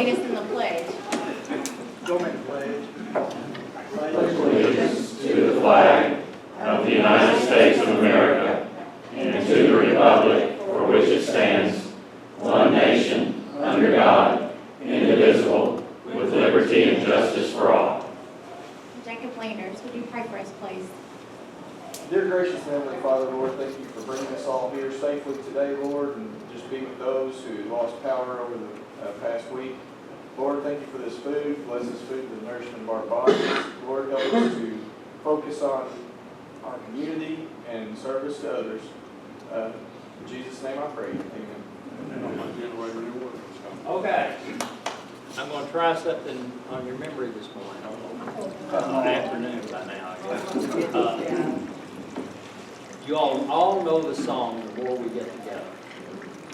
lead us in the pledge. Go make a pledge. Allegiance to the flag of the United States of America and to the republic for which it stands, one nation, under God, indivisible, with liberty and justice for all. Jacob Landers, would you pray for us, please? Dear gracious and Heavenly Father, Lord, thank you for bringing us all here safely today, Lord, and just be with those who lost power over the past week. Lord, thank you for this food. Bless this food for the nourishment of our bodies. Lord, help us to focus on our community and service to others. In Jesus' name I pray. Amen. Okay. I'm going to try something on your memory this morning. Afternoon by now, I guess. You all know the song, The More We Get Together.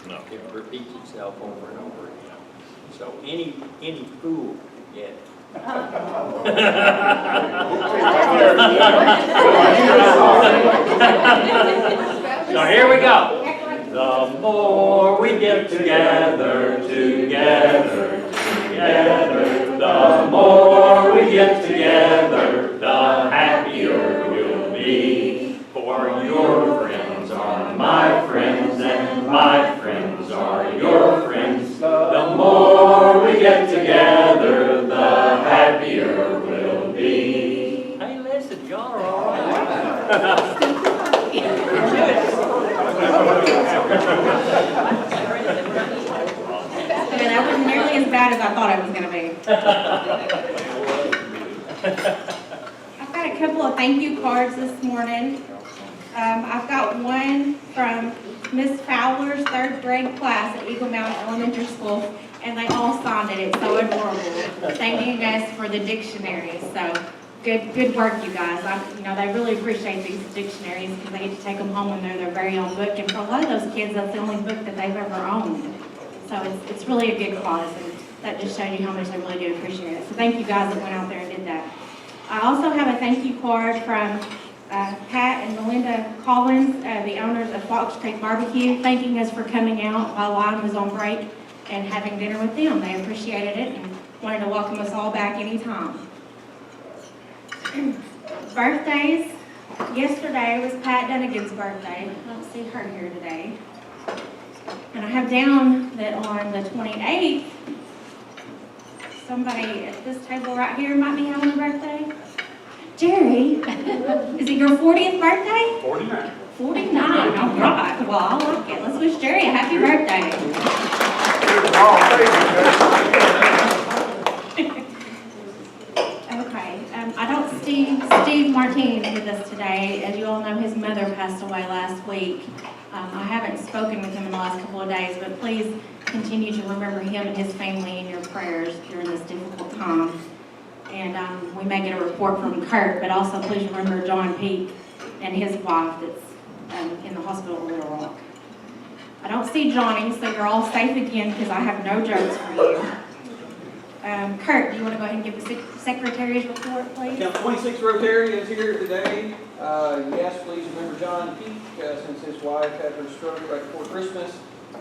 No. It repeats itself over and over again. So any fool can get it. So here we go. The more we get together, the more we get together, the happier we'll be. For your friends are my friends, and my friends are your friends. The more we get together, the happier we'll be. Hey, listen, y'all are all right. Okay, that wasn't nearly as bad as I thought it was going to be. I've got a couple of thank you cards this morning. I've got one from Miss Fowler's 3rd grade class at Eagle Mountain Elementary School, and they all signed it. It's so adorable. Thanking you guys for the dictionaries. So good work, you guys. They really appreciate these dictionaries because they get to take them home and they're their very own book. And for a lot of those kids, that's the only book that they've ever owned. So it's really a good cause, and that just shows you how much they really do appreciate it. So thank you guys that went out there and did that. I also have a thank you card from Pat and Melinda Collins, the owners of Fox Creek Barbecue, thanking us for coming out while Lyon was on break and having dinner with them. They appreciated it and wanted to welcome us all back anytime. Birthdays. Yesterday was Pat Dunnigan's birthday. I don't see her here today. And I have down that on the 28th, somebody at this table right here might be having a birthday. Jerry, is it your 40th birthday? 49. 49, all right. Well, I like it. Let's wish Jerry a happy birthday. Okay, I don't see Steve Martin with us today. As you all know, his mother passed away last week. I haven't spoken with him in the last couple of days, but please continue to remember him and his family in your prayers during this difficult time. And we may get a report from Kurt, but also please remember John Peake and his wife that's in the hospital in Little Rock. I don't see Johnny, so you're all safe again because I have no jokes for you. Kurt, do you want to go ahead and give the Secretary's report, please? Count 26 Rotary is here today. Yes, please remember John Peake, since his wife had her stroke right before Christmas.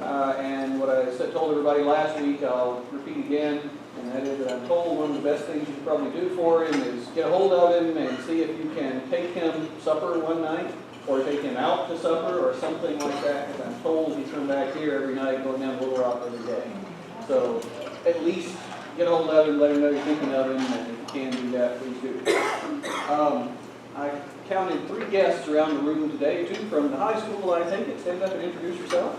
And what I told everybody last week, I'll repeat again, and that is that I'm told one of the best things you can probably do for him is get a hold of him and see if you can take him supper one night, or take him out to supper, or something like that, because I'm told he's come back here every night, going down to Little Rock every day. So at least get a hold of him, let him know you're thinking of him, and if you can do that, please do. I counted 3 guests around the room today, 2 from the high school. I take it. Stand up and introduce yourself.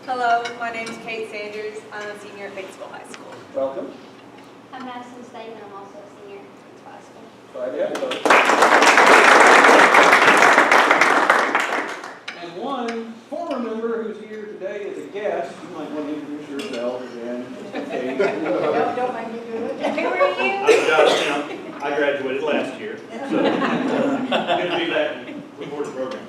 Hello, my name is Kate Sanders. I'm a senior at Batesville High School. Welcome. I'm Madison Stamen. I'm also a senior at Batesville High School. Glad to have you. And one former member who's here today as a guest. You might want to introduce yourself again. Okay. Don't make me do it. Who are you? I'm Josh Young. I graduated last year, so good to be back and look forward to the program.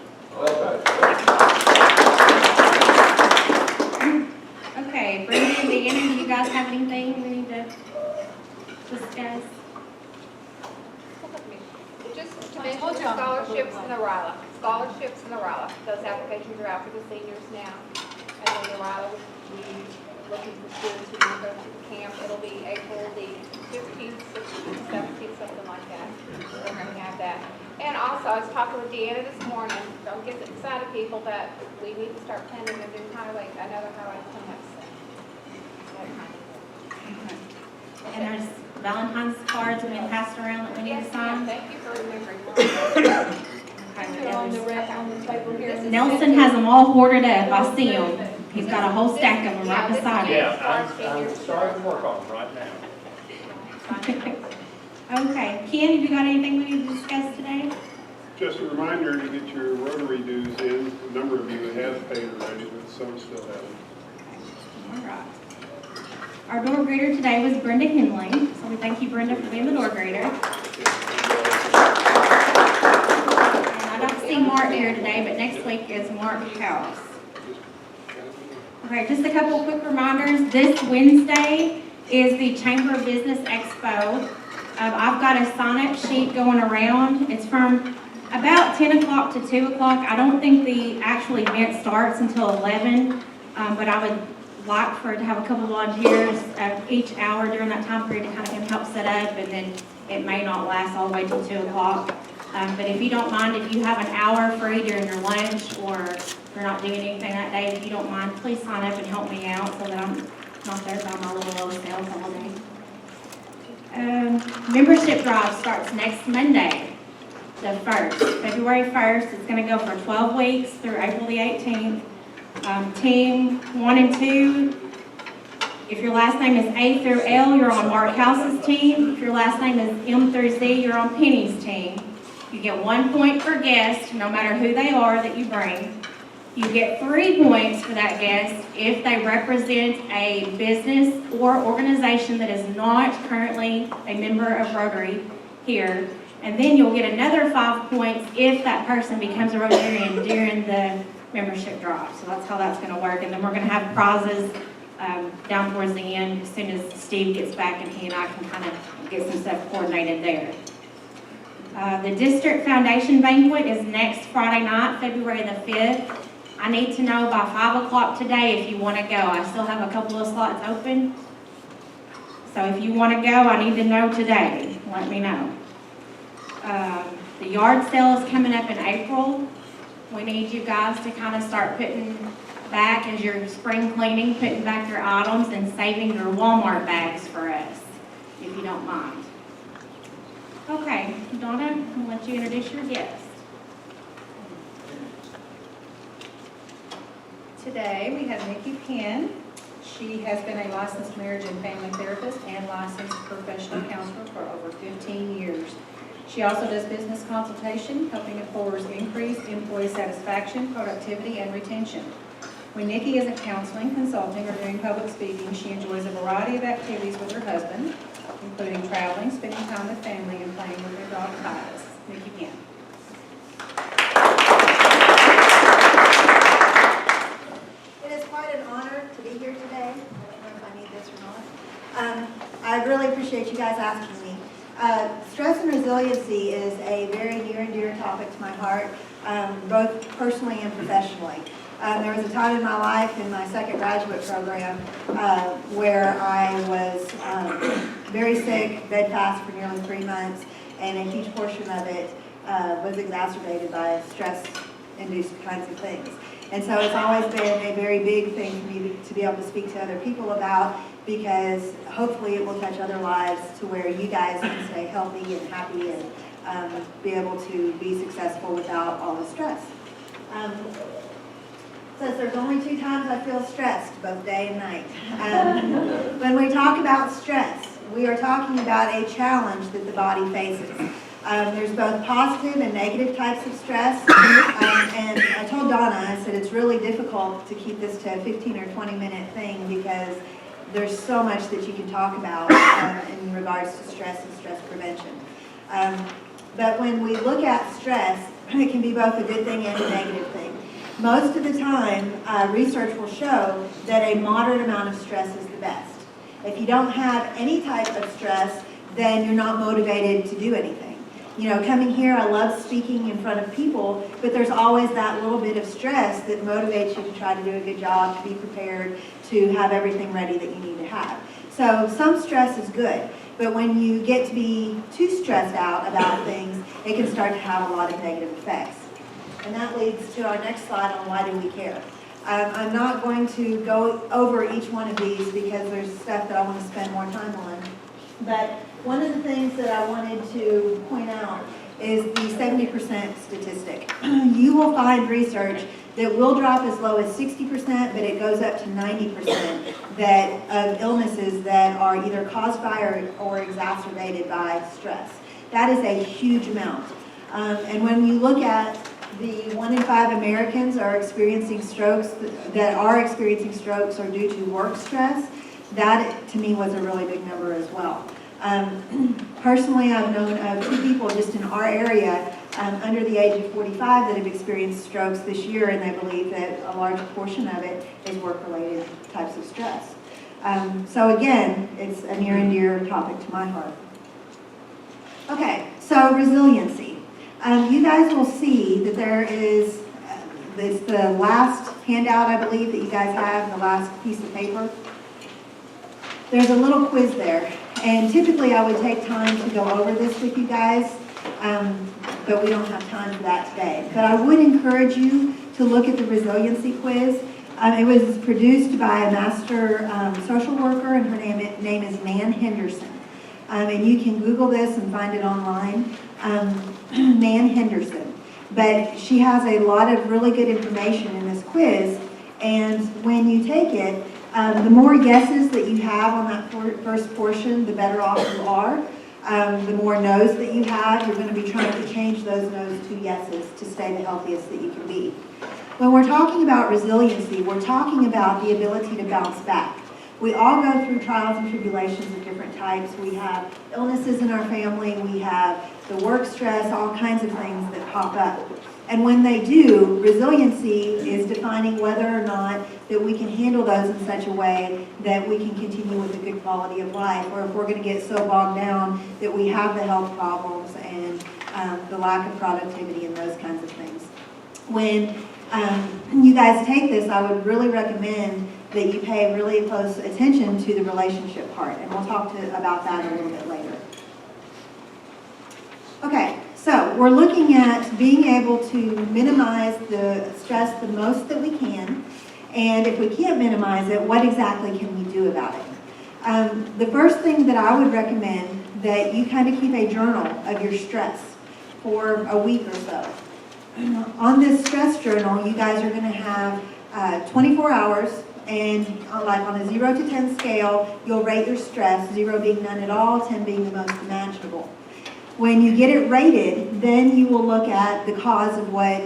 Okay, for any of the end, do you guys have anything we need to discuss? Just to mention scholarships in the RILA. Scholarships in the RILA. Those applications are out for the seniors now. and then the ride we looking for students who want to go to the camp. It'll be April the 15th, 16th, 17th, something like that. We're going to have that. And also, I was talking with Deanna this morning, don't get excited people, but we need to start planning a new highway, another highway cleanup soon. And there's Valentine's cards being passed around that we need to Yes, sign. ma'am. Thank you for remembering. Okay, On the there's- red, on the table here. Nelson has them all hoarded up. I see them. He's got a whole stack of them right beside him. Yeah, I'm starting to work on it right now. Okay, Ken, have you got anything we need to discuss today? Just a reminder to get your Rotary dues in. A number of you have paid already, but some still haven't. All right. Our door greeter today was Brenda Henley, so we thank you, Brenda, for being the door greeter. And I don't see Mark here today, but next week is Mark House. Okay, just a couple of quick reminders. This Wednesday is the Chamber of Business Expo. I've got a sign-up sheet going around. It's from about 10 o'clock to 2 o'clock. I don't think the actual event starts until 11, but I would like for it to have a couple volunteers each hour during that time period to kind of help set up, and then it may not last all the way till 2 o'clock. But if you don't mind, if you have an hour free during your lunch, or you're not doing anything that day, if you don't mind, please sign up and help me out so that I'm not there by my little old sales all day. Membership drive starts next Monday, the 1st, February 1st. It's going to go for 12 weeks through April the 18th. Team 1 and 2, if your last name is A through L, you're on Mark House's team. If your last name is M through Z, you're on Penny's team. You get 1 point per guest, no matter who they are that you bring. You get 3 points for that guest if they represent a business or organization that is not currently a member of Rotary here. And then you'll get another 5 points if that person becomes a Rotarian during the membership drive. So that's how that's going to work. And then we're going to have prizes down towards the end as soon as Steve gets back and he and I can kind of get some stuff coordinated there. The District Foundation Banquet is next Friday night, February the 5th. I need to know by 5 o'clock today if you want to go. I still have a couple of slots open. So if you want to go, I need to know today. Let me know. The yard sale is coming up in April. We need you guys to kind of start putting back as your spring cleaning, putting back your items and saving your Walmart bags for us, if you don't mind. Okay, Donna, I'll let you introduce your guest. Today, we have Nikki Penn. She has been a licensed marriage and family therapist and licensed professional counselor for over 15 years. She also does business consultation, helping employers increase employee satisfaction, productivity, and retention. When Nikki isn't counseling, consulting, or doing public speaking, she enjoys a variety of activities with her husband, including traveling, spending time with family, and playing with their dog Titus. Nikki Penn. It is quite an honor to be here today. I don't know if I need this or not. I really appreciate you guys asking me. Stress and resiliency is a very near and dear topic to my heart, both personally and professionally. There was a time in my life in my second graduate program where I was very sick, bedfast for nearly 3 months, and a huge portion of it was exacerbated by stress-induced kinds of things. And so it's always been a very big thing for me to be able to speak to other people about, because hopefully it will touch other lives to where you guys can stay healthy and happy and be able to be successful without all the stress. Says there's only 2 times I feel stressed, both day and night. When we talk about stress, we are talking about a challenge that the body faces. There's both positive and negative types of stress. And I told Donna, I said it's really difficult to keep this to a 15 or 20 minute thing because there's so much that you can talk about in regards to stress and stress prevention. But when we look at stress, it can be both a good thing and a negative thing. Most of the time, research will show that a moderate amount of stress is the best. If you don't have any type of stress, then you're not motivated to do anything. You know, coming here, I love speaking in front of people, but there's always that little bit of stress that motivates you to try to do a good job, to be prepared, to have everything ready that you need to have. So some stress is good, but when you get to be too stressed out about things, it can start to have a lot of negative effects. And that leads to our next slide on why do we care. I'm not going to go over each one of these because there's stuff that I want to spend more time on. But one of the things that I wanted to point out is the 70% statistic. You will find research that will drop as low as 60%, but it goes up to 90% of illnesses that are either caused by or exacerbated by stress. That is a huge amount. And when you look at the 1 in 5 Americans are experiencing strokes are due to work stress, that to me was a really big number as well. Personally, I've known of 2 people just in our area under the age of 45 that have experienced strokes this year, and they believe that a large portion of it is work-related types of stress. So again, it's a near and dear topic to my heart. Okay, so resiliency. You guys will see that there is, it's the last handout, I believe, that you guys have, the last piece of paper. There's a little quiz there, and typically I would take time to go over this with you guys, but we don't have time for that today. But I would encourage you to look at the resiliency quiz. It was produced by a master social worker, and her name is Nan Henderson. And you can Google this and find it online, Nan Henderson. But she has a lot of really good information in this quiz, and when you take it, the more yeses that you have on that first portion, the better off you are. The more no's that you have, you're going to be trying to change those no's to yeses to stay the healthiest that you can be. When we're talking about resiliency, we're talking about the ability to bounce back. We all go through trials and tribulations of different types. We have illnesses in our family, we have the work stress, all kinds of things that pop up. And when they do, resiliency is defining whether or not that we can handle those in such a way that we can continue with a good quality of life, or if we're going to get so bogged down that we have the health problems and the lack of productivity and those kinds of things. When you guys take this, I would really recommend that you pay really close attention to the relationship part, and we'll talk about that a little bit later. Okay, so we're looking at being able to minimize the stress the most that we can, and if we can't minimize it, what exactly can we do about it? The first thing that I would recommend that you kind of keep a journal of your stress for a week or so. On this stress journal, you guys are going to have 24 hours, and like on a 0 to 10 scale, you'll rate your stress, 0 being none at all, 10 being the most imaginable. When you get it rated, then you will look at the cause of what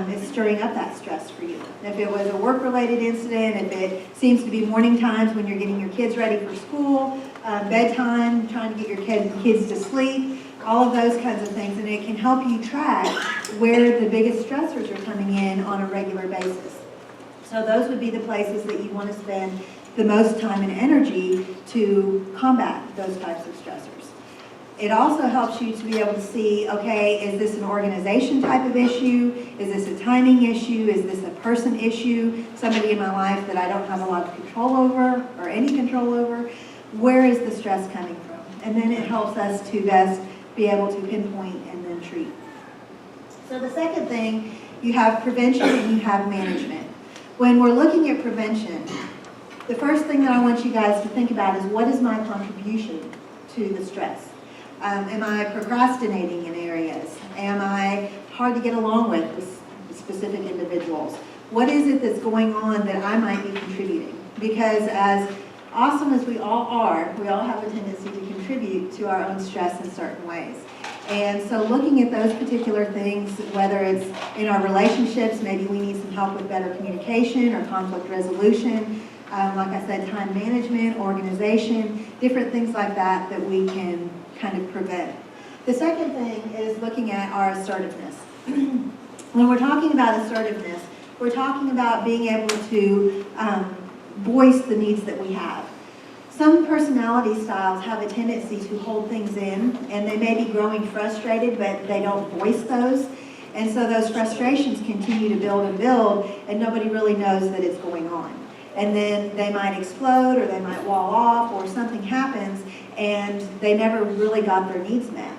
is stirring up that stress for you. If it was a work-related incident, if it seems to be morning times when you're getting your kids ready for school, bedtime, trying to get your kids to sleep, all of those kinds of things, and it can help you track where the biggest stressors are coming in on a regular basis. So those would be the places that you want to spend the most time and energy to combat those types of stressors. It also helps you to be able to see, okay, is this an organization type of issue? Is this a timing issue? Is this a person issue? Somebody in my life that I don't have a lot of control over or any control over? Where is the stress coming from? And then it helps us to best be able to pinpoint and then treat. So the second thing, you have prevention and you have management. When we're looking at prevention, the first thing that I want you guys to think about is what is my contribution to the stress? Am I procrastinating in areas? Am I hard to get along with specific individuals? What is it that's going on that I might be contributing? Because as awesome as we all are, we all have a tendency to contribute to our own stress in certain ways. And so looking at those particular things, whether it's in our relationships, maybe we need some help with better communication or conflict resolution, like I said, time management, organization, different things like that that we can kind of prevent. The second thing is looking at our assertiveness. When we're talking about assertiveness, we're talking about being able to voice the needs that we have. Some personality styles have a tendency to hold things in, and they may be growing frustrated, but they don't voice those. And so those frustrations continue to build and build, and nobody really knows that it's going on. And then they might explode, or they might wall off, or something happens, and they never really got their needs met.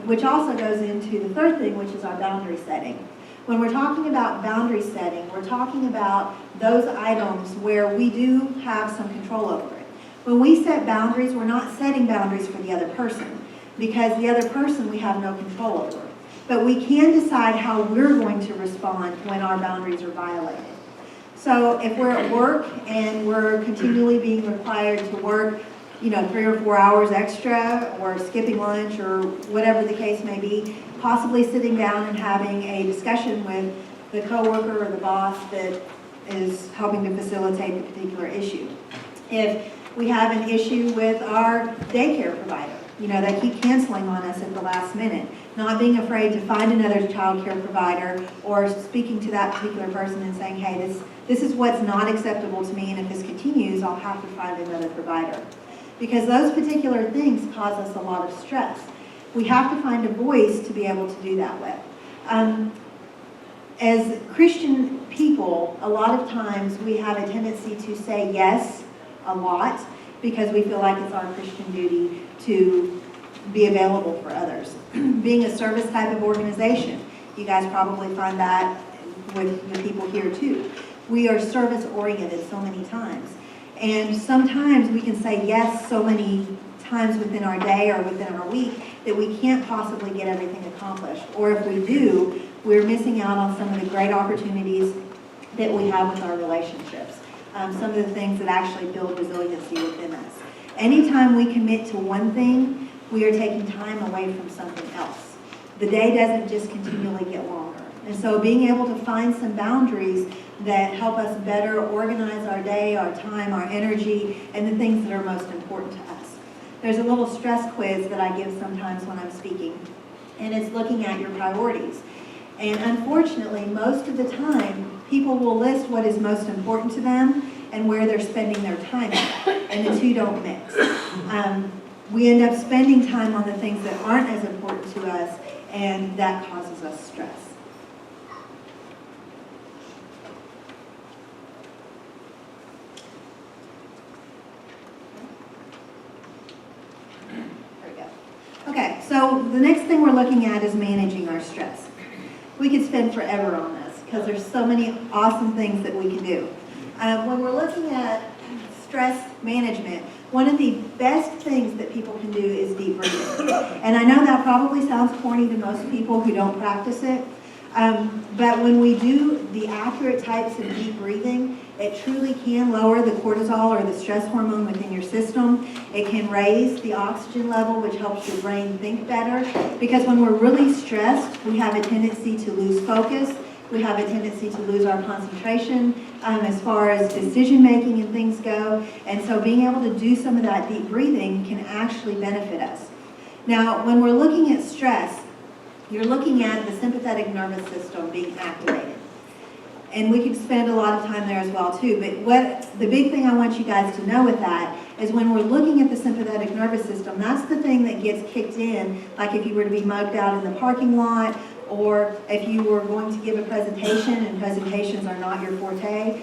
Which also goes into the third thing, which is our boundary setting. When we're talking about boundary setting, we're talking about those items where we do have some control over it. When we set boundaries, we're not setting boundaries for the other person, because the other person we have no control over. But we can decide how we're going to respond when our boundaries are violated. So if we're at work and we're continually being required to work, 3 or 4 hours extra, or skipping lunch, or whatever the case may be, possibly sitting down and having a discussion with the coworker or the boss that is helping to facilitate the particular issue. If we have an issue with our daycare provider, they keep canceling on us at the last minute, not being afraid to find another child care provider, or speaking to that particular person and saying, hey, this is what's not acceptable to me, and if this continues, I'll have to find another provider. Because those particular things cause us a lot of stress. We have to find a voice to be able to do that with. As Christian people, a lot of times we have a tendency to say yes a lot, because we feel like it's our Christian duty to be available for others. Being a service type of organization, you guys probably find that with the people here too. We are service oriented so many times. And sometimes we can say yes so many times within our day or within our week that we can't possibly get everything accomplished. Or if we do, we're missing out on some of the great opportunities that we have with our relationships. Some of the things that actually build resiliency within us. Anytime we commit to one thing, we are taking time away from something else. The day doesn't just continually get longer. And so being able to find some boundaries that help us better organize our day, our time, our energy, and the things that are most important to us. There's a little stress quiz that I give sometimes when I'm speaking, and it's looking at your priorities. And unfortunately, most of the time, people will list what is most important to them and where they're spending their time at, and the two don't mix. We end up spending time on the things that aren't as important to us, and that causes us stress. There we go. Okay, so the next thing we're looking at is managing our stress. We could spend forever on this because there's so many awesome things that we can do. When we're looking at stress management, one of the best things that people can do is deep breathing. And I know that probably sounds corny to most people who don't practice it, but when we do the accurate types of deep breathing, it truly can lower the cortisol or the stress hormone within your system. It can raise the oxygen level, which helps your brain think better. Because when we're really stressed, we have a tendency to lose focus. We have a tendency to lose our concentration as far as decision making and things go. And so being able to do some of that deep breathing can actually benefit us. Now, when we're looking at stress, you're looking at the sympathetic nervous system being activated. And we could spend a lot of time there as well too, but the big thing I want you guys to know with that is when we're looking at the sympathetic nervous system, that's the thing that gets kicked in, like if you were to be mugged out in the parking lot, or if you were going to give a presentation and presentations are not your forte.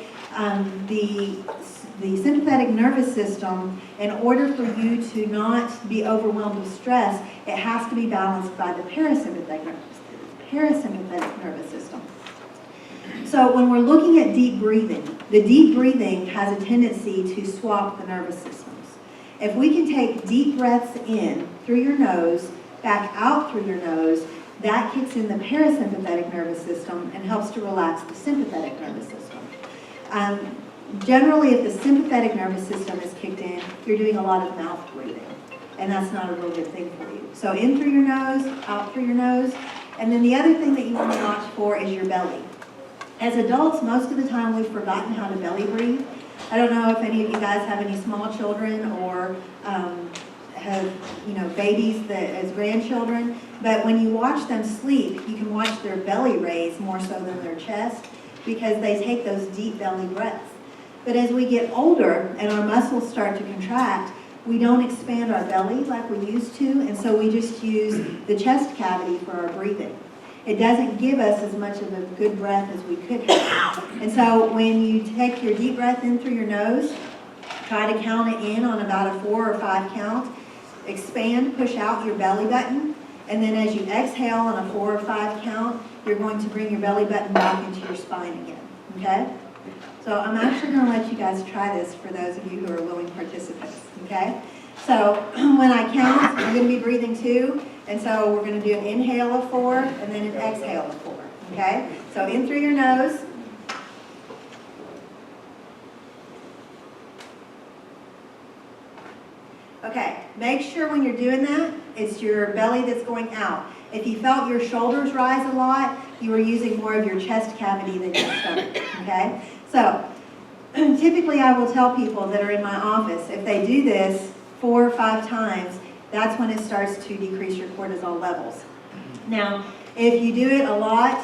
The sympathetic nervous system, in order for you to not be overwhelmed with stress, it has to be balanced by the parasympathetic nervous system. So when we're looking at deep breathing, the deep breathing has a tendency to swap the nervous systems. If we can take deep breaths in through your nose, back out through your nose, that kicks in the parasympathetic nervous system and helps to relax the sympathetic nervous system. Generally, if the sympathetic nervous system is kicked in, you're doing a lot of mouth breathing, and that's not a real good thing for you. So in through your nose, out through your nose, and then the other thing that you want to watch for is your belly. As adults, most of the time we've forgotten how to belly breathe. I don't know if any of you guys have any small children or have babies as grandchildren, but when you watch them sleep, you can watch their belly raise more so than their chest because they take those deep belly breaths. But as we get older and our muscles start to contract, we don't expand our belly like we used to, and so we just use the chest cavity for our breathing. It doesn't give us as much of a good breath as we could have. And so when you take your deep breath in through your nose, try to count it in on about a 4 or 5 count. Expand, push out your belly button, and then as you exhale on a 4 or 5 count, you're going to bring your belly button back into your spine again, okay? So I'm actually going to let you guys try this for those of you who are willing participants, okay? So when I count, I'm going to be breathing 2, and so we're going to do an inhale of 4 and then an exhale of 4, okay? So in through your nose. Okay, make sure when you're doing that, it's your belly that's going out. If you felt your shoulders rise a lot, you were using more of your chest cavity than your stomach, okay? So, typically I will tell people that are in my office, if they do this 4 or 5 times, that's when it starts to decrease your cortisol levels. Now, if you do it a lot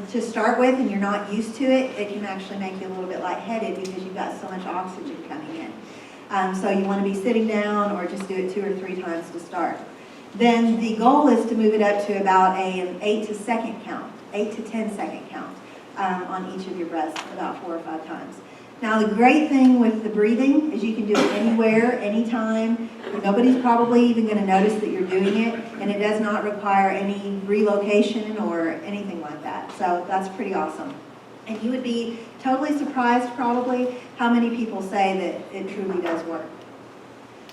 to start with and you're not used to it, it can actually make you a little bit lightheaded because you've got so much oxygen coming in. So you want to be sitting down or just do it 2 or 3 times to start. Then the goal is to move it up to about an 8 to 10 second count on each of your breaths, about 4 or 5 times. Now the great thing with the breathing is you can do it anywhere, anytime. Nobody's probably even going to notice that you're doing it, and it does not require any relocation or anything like that. So that's pretty awesome. And you would be totally surprised probably how many people say that it truly does work.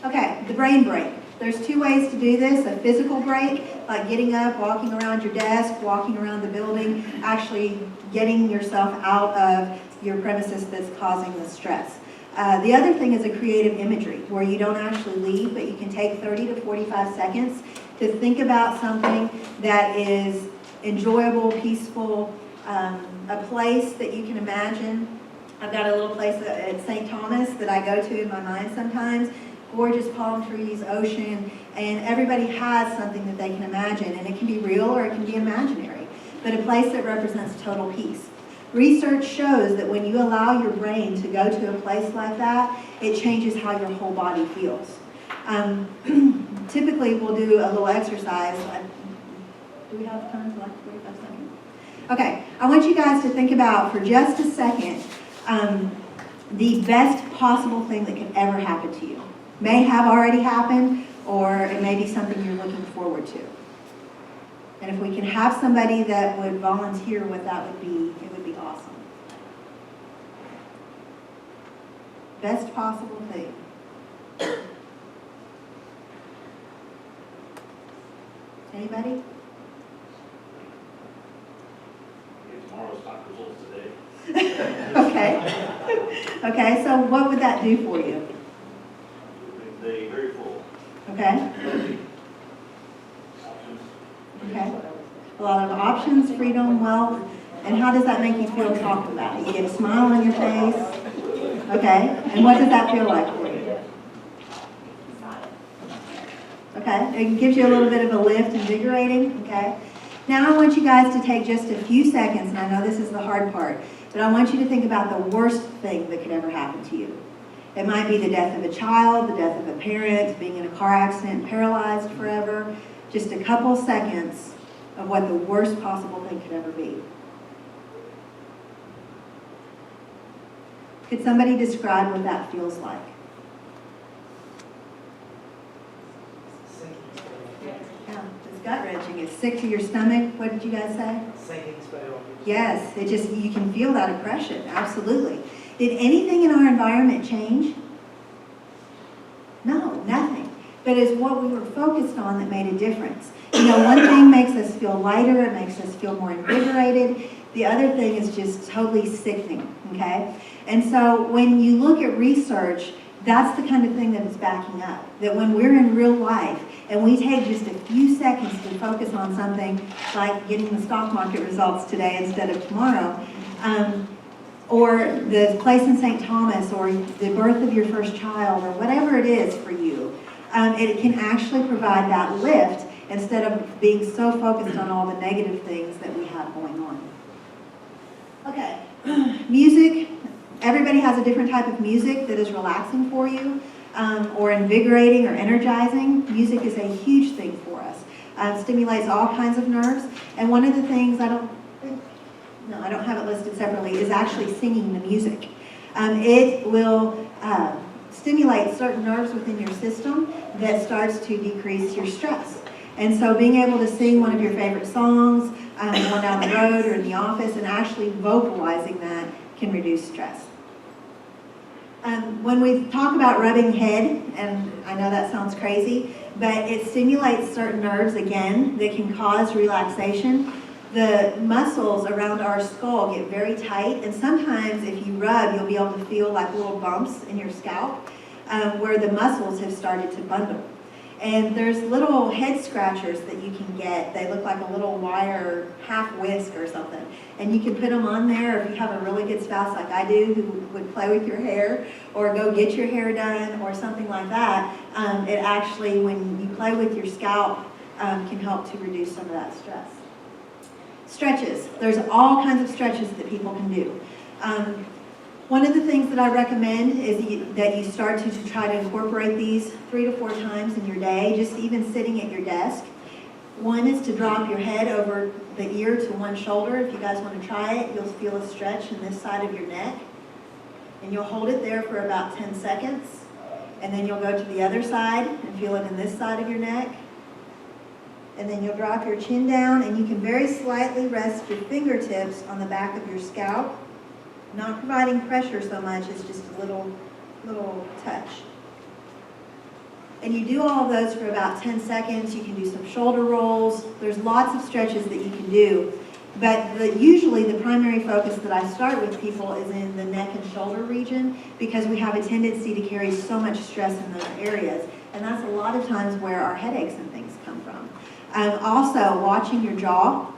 Okay, the brain break. There's 2 ways to do this. A physical break, like getting up, walking around your desk, walking around the building, actually getting yourself out of your premises that's causing the stress. The other thing is a creative imagery, where you don't actually leave, but you can take 30 to 45 seconds to think about something that is enjoyable, peaceful, a place that you can imagine. I've got a little place at St. Thomas that I go to in my mind sometimes. Gorgeous palm trees, ocean, and everybody has something that they can imagine, and it can be real or it can be imaginary, but a place that represents total peace. Research shows that when you allow your brain to go to a place like that, it changes how your whole body feels. Typically, we'll do a little exercise. Do we have time for like 45 seconds? Okay, I want you guys to think about for just a second the best possible thing that could ever happen to you. May have already happened, or it may be something you're looking forward to. And if we can have somebody that would volunteer what that would be, it would be awesome. Best possible thing. Anybody? Tomorrow's top results today. Okay. Okay, so what would that do for you? They very full. Okay? Okay. A lot of options, freedom, wealth. And how does that make you feel talking about it? You get a smile on your face. Okay. And what does that feel like for you? Okay. It gives you a little bit of a lift, invigorating. Okay. Now I want you guys to take just a few seconds, and I know this is the hard part, but I want you to think about the worst thing that could ever happen to you. It might be the death of a child, the death of a parent, being in a car accident, paralyzed forever. Just a couple seconds of what the worst possible thing could ever be. Could somebody describe what that feels like? Yeah, it's gut-wrenching. It's sick to your stomach. What did you guys say? Sinking spell. Yes, you can feel that oppression, absolutely. Did anything in our environment change? No, nothing. But it's what we were focused on that made a difference. You know, one thing makes us feel lighter, it makes us feel more invigorated. The other thing is just totally sickening, okay? And so when you look at research, that's the kind of thing that is backing up. That when we're in real life and we take just a few seconds to focus on something like getting the stock market results today instead of tomorrow, or the place in St. Thomas, or the birth of your first child, or whatever it is for you, it can actually provide that lift instead of being so focused on all the negative things that we have going on. Okay, music, Everybody has a different type of music that is relaxing for you, or invigorating or energizing. Music is a huge thing for us. Stimulates all kinds of nerves. And one of the things, I don't have it listed separately, is actually singing the music. It will stimulate certain nerves within your system that starts to decrease your stress. And so being able to sing one of your favorite songs, going down the road or in the office, and actually vocalizing that can reduce stress. When we talk about rubbing head, and I know that sounds crazy, but it stimulates certain nerves, again, that can cause relaxation. The muscles around our skull get very tight, and sometimes if you rub, you'll be able to feel like little bumps in your scalp where the muscles have started to bundle. And there's little head scratchers that you can get. They look like a little wire half whisk or something. And you can put them on there if you have a really good spouse like I do who would play with your hair or go get your hair done or something like that. It actually, when you play with your scalp, can help to reduce some of that stress. Stretches. There's all kinds of stretches that people can do. One of the things that I recommend is that you start to try to incorporate these 3 to 4 times in your day, just even sitting at your desk. One is to drop your head over the ear to one shoulder. If you guys want to try it, you'll feel a stretch in this side of your neck. And you'll hold it there for about 10 seconds. And then you'll go to the other side and feel it in this side of your neck. And then you'll drop your chin down, and you can very slightly rest your fingertips on the back of your scalp. Not providing pressure so much, it's just a little touch. And you do all of those for about 10 seconds. You can do some shoulder rolls. There's lots of stretches that you can do. But usually the primary focus that I start with people is in the neck and shoulder region, because we have a tendency to carry so much stress in those areas. And that's a lot of times where our headaches and things come from. Also, watching your jaw,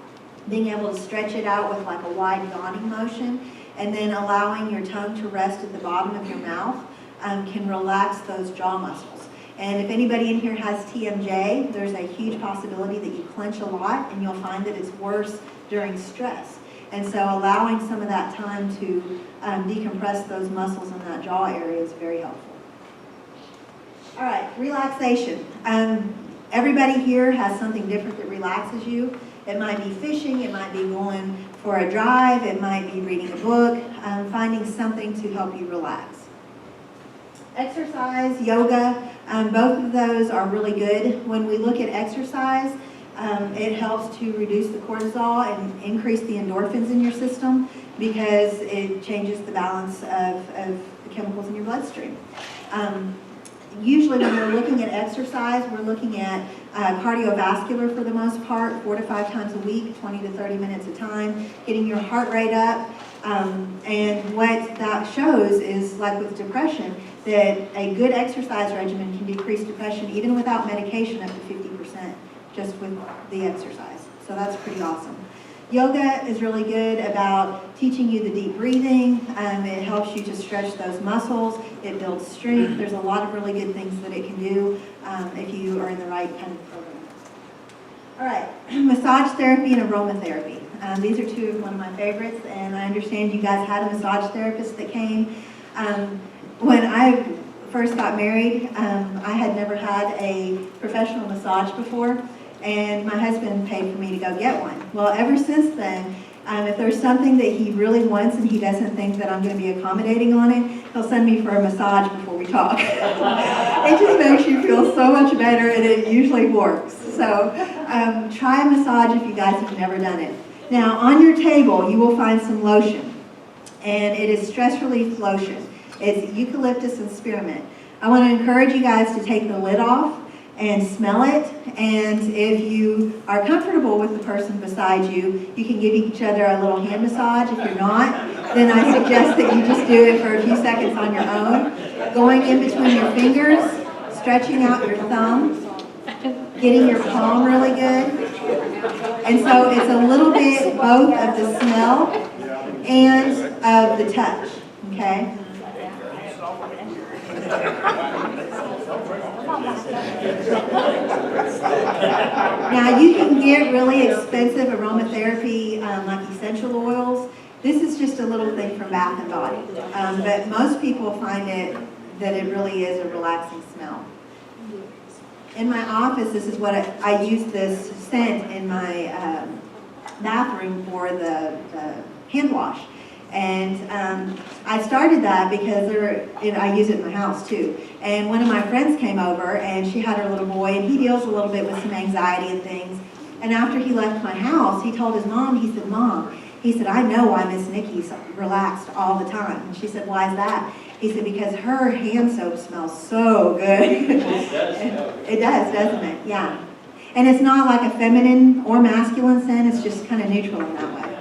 being able to stretch it out with like a wide yawning motion, and then allowing your tongue to rest at the bottom of your mouth can relax those jaw muscles. And if anybody in here has TMJ, there's a huge possibility that you clench a lot, and you'll find that it's worse during stress. And so allowing some of that time to decompress those muscles in that jaw area is very helpful. All right, relaxation. Everybody here has something different that relaxes you. It might be fishing, it might be going for a drive, it might be reading a book, finding something to help you relax. Exercise, yoga, both of those are really good. When we look at exercise, it helps to reduce the cortisol and increase the endorphins in your system, because it changes the balance of the chemicals in your bloodstream. Usually when we're looking at exercise, we're looking at cardiovascular for the most part, 4 to 5 times a week, 20 to 30 minutes a time, getting your heart rate up. And what that shows is, like with depression, that a good exercise regimen can decrease depression even without medication up to 50% just with the exercise. So that's pretty awesome. Yoga is really good about teaching you the deep breathing. It helps you to stretch those muscles. It builds strength. There's a lot of really good things that it can do if you are in the right kind of program. All right, massage therapy and aromatherapy. These are two of one of my favorites, and I understand you guys had a massage therapist that came. When I first got married, I had never had a professional massage before, and my husband paid for me to go get one. Well, ever since then, if there's something that he really wants and he doesn't think that I'm going to be accommodating on it, he'll send me for a massage before we talk. It just makes you feel so much better, and it usually works. So try a massage if you guys have never done it. Now, on your table, you will find some lotion, and it is stress relief lotion. It's eucalyptus and spearmint. I want to encourage you guys to take the lid off and smell it, and if you are comfortable with the person beside you, you can give each other a little hand massage. If you're not, then I suggest that you just do it for a few seconds on your own, going in between your fingers, stretching out your thumb, getting your palm really good. And so it's a little bit both of the smell and of the touch, okay? Now you can get really expensive aromatherapy like essential oils, This is just a little thing from Bath and Body, but most people find that it really is a relaxing smell. In my office, this is what I use this scent in my bathroom for the hand wash. And I started that because I use it in my house too. And one of my friends came over and she had her little boy and he deals a little bit with some anxiety and things. And after he left my house, he told his mom, he said, "Mom," he said, "I know why Miss Nikki's relaxed all the time." And she said, "Why is that?" He said, "Because her hand soap smells so good." It does, doesn't it? Yeah. And it's not like a feminine or masculine scent, it's just kind of neutral in that way.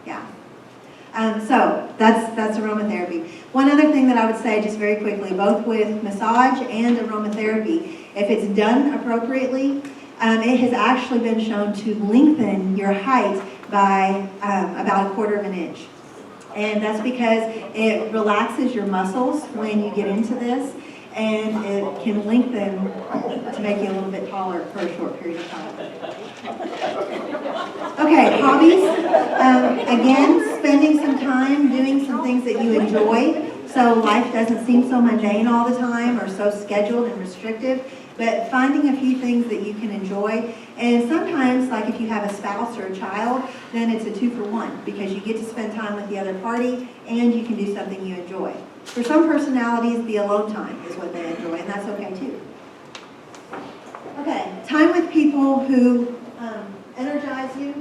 Yeah. So that's aromatherapy. One other thing that I would say just very quickly, both with massage and aromatherapy, if it's done appropriately, it has actually been shown to lengthen your height by about 1/4 of an inch. And that's because it relaxes your muscles when you get into this, and it can lengthen to make you a little bit taller for a short period of time. Okay, hobbies. Again, spending some time doing some things that you enjoy, so life doesn't seem so mundane all the time or so scheduled and restrictive, but finding a few things that you can enjoy. And sometimes, like if you have a spouse or a child, then it's a 2-for-1 because you get to spend time with the other party and you can do something you enjoy. For some personalities, the alone time is what they enjoy, and that's okay too. Okay, time with people who energize you.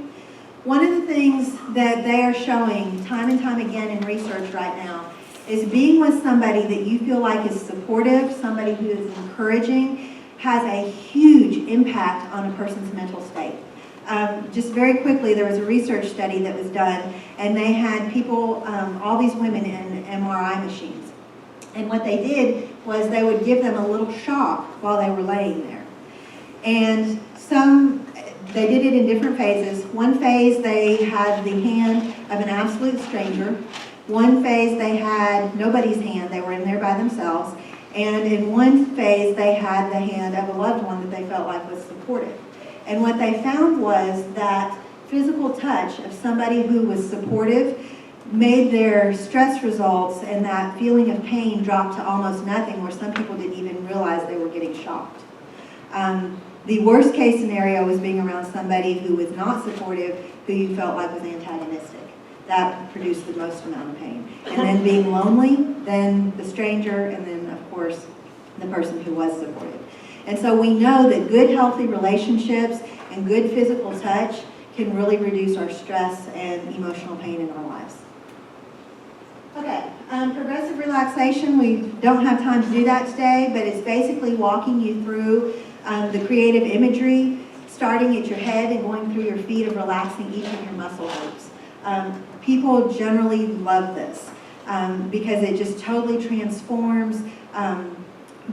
One of the things that they are showing time and time again in research right now is being with somebody that you feel like is supportive, somebody who is encouraging, has a huge impact on a person's mental state. Just very quickly, there was a research study that was done, and they had people, all these women in MRI machines. And what they did was they would give them a little shock while they were laying there. And they did it in different phases. One phase, they had the hand of an absolute stranger. One phase, they had nobody's hand. They were in there by themselves. And in one phase, they had the hand of a loved one that they felt like was supportive. And what they found was that physical touch of somebody who was supportive made their stress results and that feeling of pain drop to almost nothing, where some people didn't even realize they were getting shocked. The worst case scenario was being around somebody who was not supportive, who you felt like was antagonistic. That produced the most amount of pain. And then being lonely, then the stranger, and then, of course, the person who was supportive. And so we know that good, healthy relationships and good physical touch can really reduce our stress and emotional pain in our lives. Okay, progressive relaxation, we don't have time to do that today, but it's basically walking you through the creative imagery, starting at your head and going through your feet, of relaxing each of your muscle groups. People generally love this because it just totally transforms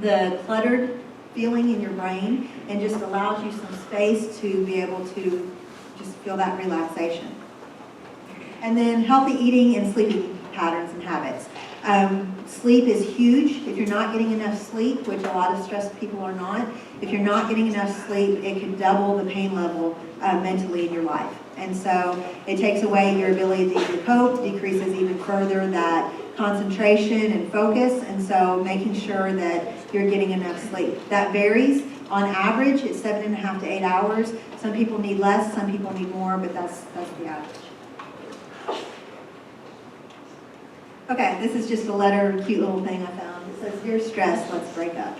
the cluttered feeling in your brain and just allows you some space to be able to just feel that relaxation. And then healthy eating and sleeping patterns and habits. Sleep is huge. If you're not getting enough sleep, which a lot of stressed people are not, if you're not getting enough sleep, it can double the pain level mentally in your life. And so it takes away your ability to cope, decreases even further that concentration and focus, and so making sure that you're getting enough sleep. That varies. On average, it's 7.5 to 8 hours. Some people need less, some people need more, but that's the average. Okay, this is just a letter, cute little thing I found. It says, "Dear stress, let's break up."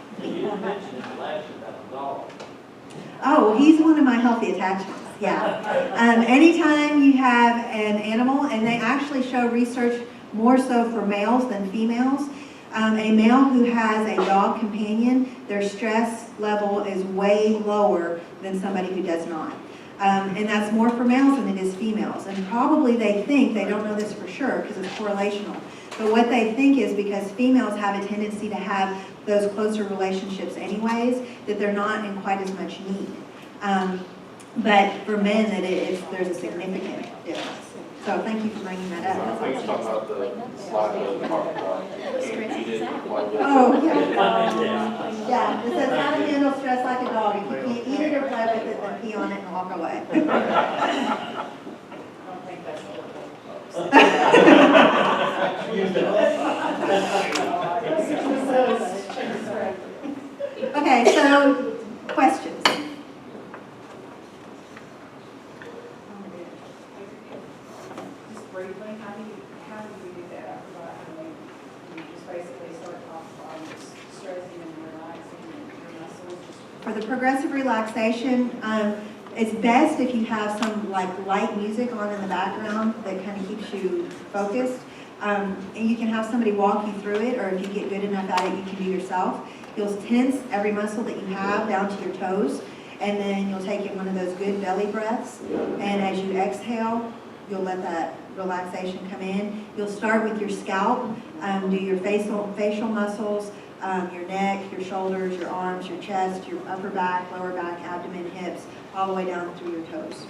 Oh, he's one of my healthy attachments, yeah. Anytime you have an animal, and they actually show research more so for males than females, a male who has a dog companion, their stress level is way lower than somebody who does not. And that's more for males than it is females. And probably they think, they don't know this for sure because it's correlational, but what they think is because females have a tendency to have those closer relationships anyways, that they're not in quite as much need. But for men, there's a significant difference. So thank you for bringing that up. I think it's talking about the slide that we talked about. Can't eat it like this. Oh, yeah. Yeah, it says how to handle stress like a dog. If you can't eat it or play with it, then pee on it and walk away. use that. Okay, so questions? Just briefly, how do you do that? I forgot how you just basically start off by just stressing and relaxing and your muscles just. For the progressive relaxation, it's best if you have some like light music on in the background that kind of keeps you focused. And you can have somebody walk you through it, or if you get good enough at it, you can do yourself. You'll tense every muscle that you have down to your toes, and then you'll take in one of those good belly breaths. And as you exhale, you'll let that relaxation come in. You'll start with your scalp, do your facial muscles, your neck, your shoulders, your arms, your chest, your upper back, lower back, abdomen, hips, all the way down through your toes.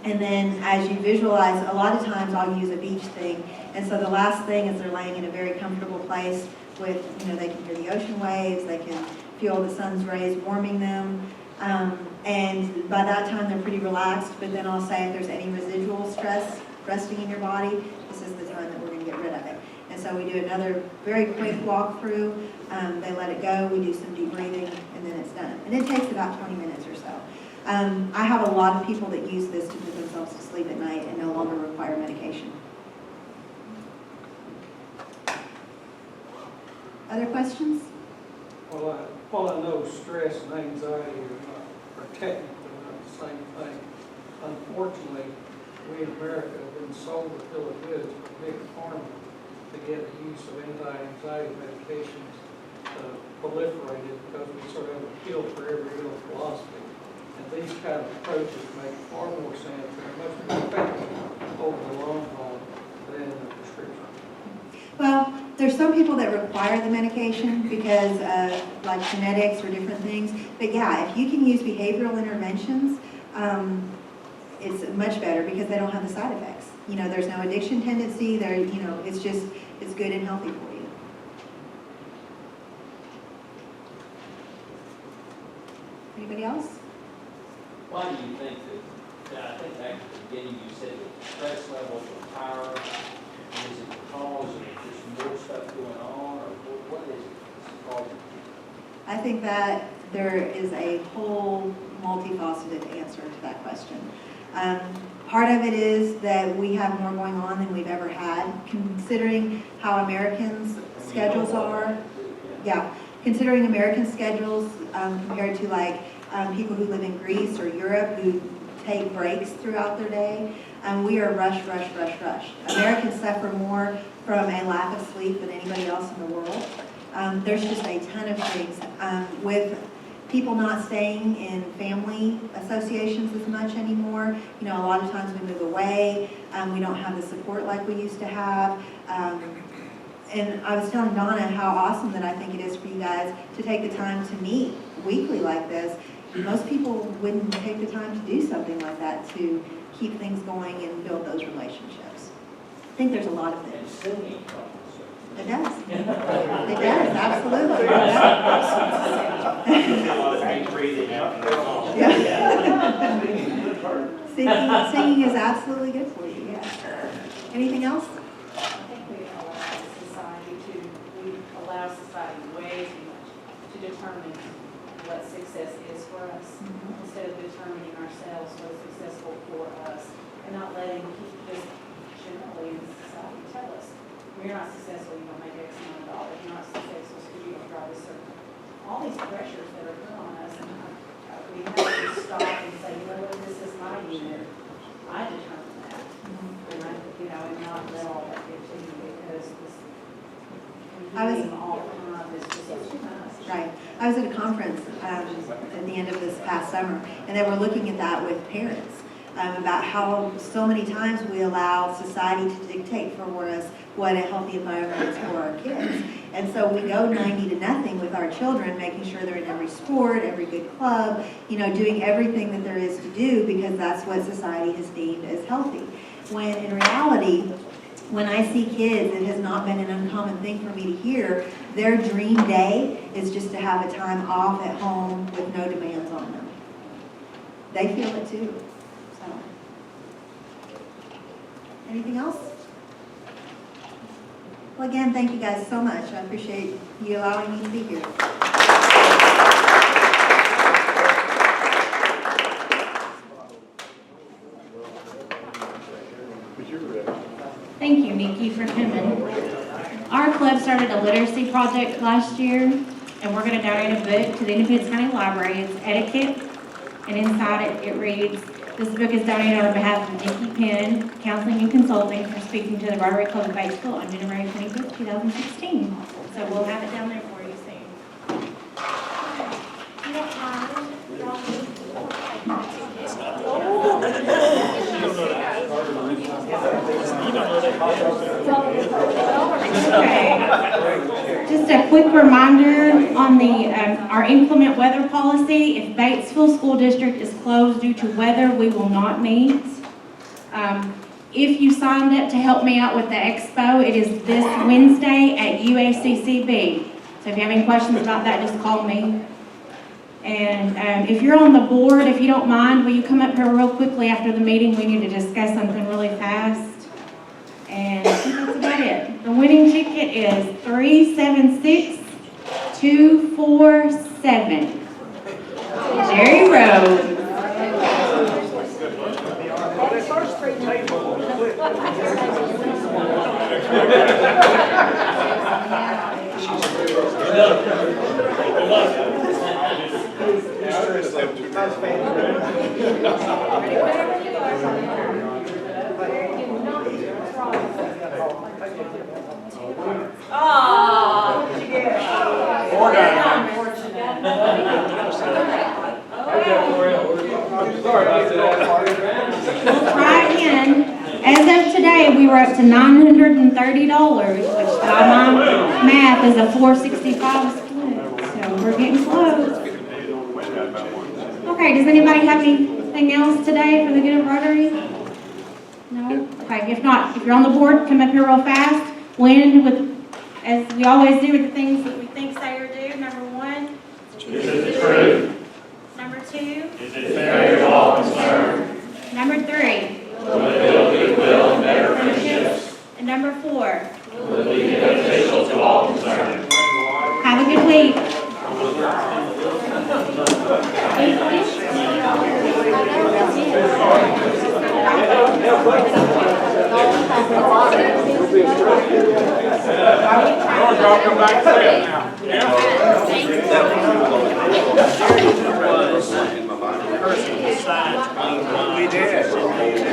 And then as you visualize, a lot of times I'll use a beach thing. And so the last thing is they're laying in a very comfortable place with, they can hear the ocean waves, they can feel the sun's rays warming them. And by that time they're pretty relaxed, but then I'll say if there's any residual stress resting in your body, this is the time that we're going to get rid of it. And so we do another very quick walkthrough. They let it go, we do some deep breathing, and then it's done. And it takes about 20 minutes or so. I have a lot of people that use this to put themselves to sleep at night and no longer require medication. Other questions? Well, I know stress and anxiety are technically not the same thing. Unfortunately, we in America have been sold a bill of goods from big pharma to get the use of anti-anxiety medications proliferated because we sort of have a pill for every ill philosophy. And these kind of approaches make far more sense and are much more effective over the long haul than the prescription. Well, there's some people that require the medication because of like genetics or different things. But yeah, if you can use behavioral interventions, it's much better because they don't have the side effects. There's no addiction tendency. It's good and healthy for you. Anybody else? Why do you think that, I think back at the beginning you said that stress levels are higher? Is it because of just more stuff going on, or what is it that's causing it? I think that there is a whole multifaceted answer to that question. Part of it is that we have more going on than we've ever had, considering how Americans' schedules are. Yeah, considering American schedules compared to like people who live in Greece or Europe who take breaks throughout their day. We are rush, rush, rush, rush. Americans suffer more from a lack of sleep than anybody else in the world. There's just a ton of things. With people not staying in family associations as much anymore, a lot of times we move away. We don't have the support like we used to have. And I was telling Donna how awesome that I think it is for you guys to take the time to meet weekly like this. Most people wouldn't take the time to do something like that to keep things going and build those relationships. I think there's a lot of things. It does. It does, absolutely. It does. Singing is absolutely good for you, yes. Anything else? I think we allow society way too much to determine what success is for us, instead of determining ourselves what's successful for us, and not letting people just generally in society tell us, you're not successful, you don't make X amount of dollars, you're not successful because you don't drive a certain, all these pressures that are put on us, and we have to stop and say, what, this is my unit, I determine that, and and not let all that get to you, because this, all the time, it's just too much. Right. I was at a conference at the end of this past summer, and they were looking at that with parents, about how so many times we allow society to dictate for us what a healthy environment is for our kids. And so we go 90-0 with our children, making sure they're in every sport, every good club, doing everything that there is to do because that's what society has deemed as healthy. When in reality, when I see kids, it has not been an uncommon thing for me to hear, their dream day is just to have a time off at home with no demands on them. They feel it too. So, anything else? Well, again, thank you guys so much. I appreciate you allowing me to be here. Thank you, Nikki, for coming. Our club started a literacy project last year, and we're gonna donate a book to the Independence County Library. It's Etiquette, and inside it reads, "This book is donated on behalf of Nikki Penn, Counseling and Consulting, for speaking to the Rotary Club of Batesville on January 25th, 2016. So we'll have it down there for you soon. You don't mind? Okay. Just a quick reminder on the, our inclement weather policy. If Batesville School District is closed due to weather, we will not meet. If you signed up to help me out with the expo, it is this Wednesday at UACCB. So if you have any questions about that, just call me. And if you're on the board, if you don't mind, will you come up here real quickly after the meeting? We need to discuss something really fast. And I think that's about it. The winning ticket is 376247. Jerry Road. Sorry about that. We'll try again. As of today, we were up to $930, which by my math is a 465 split. So we're getting close. Okay, does anybody have anything else today for the good of Rotary? No? Okay, if not, if you're on the board, come up here real fast. Win with, as we always do with the things that we think, say, or do. Number 1. Is it the truth? Number 2. Is it fair to all concerned? Number 3. Will it build goodwill and better friendships? And number 4. Will it be beneficial to all concerned? Have a good week. Y'all come back to that now. We did.